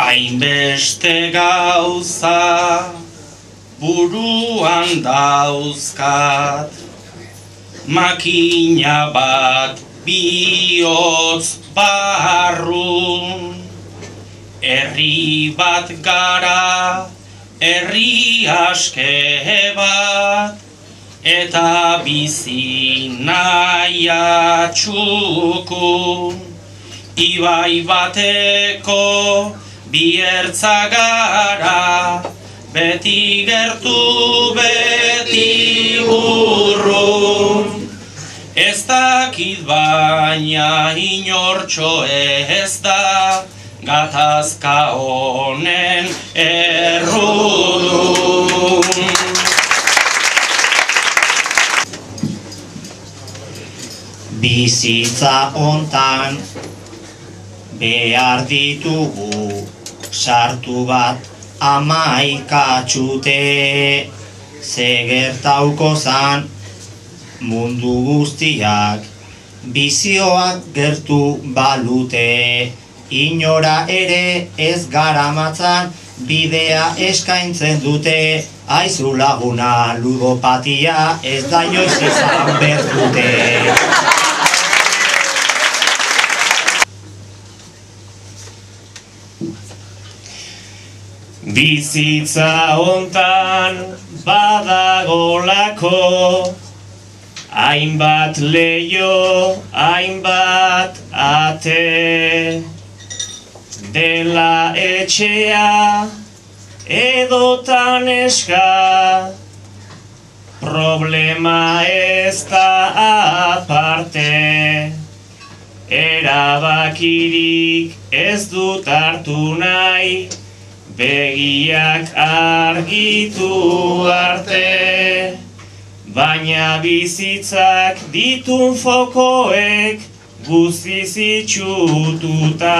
Hainbeste gauza buruan dauzkat, makina bat bihotz barrun. Herri bat gara, herri aske bat, eta bizi naia txukun. Ibai bateko biertza gara, beti gertu, beti urrun. Ez dakit baina inortxo ez da, gatazka honen errudun. Bizitza hontan behar ditugu sartu bat amaikatxute, ze gertauko zan mundu guztiak bizioak gertu balute, inora ere ez garamatzan bidea eskaintzen dute, aizu laguna ludopatia ez da inoiz izan bertute. Bizitza hontan badagolako, hainbat leio, hainbat ate, dela etxea edotan eska, problema ez da aparte, erabakirik ez dut hartu nahi, begiak argitu arte, baina bizitzak ditun fokoek guztiz itxututa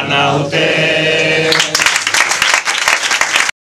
naute.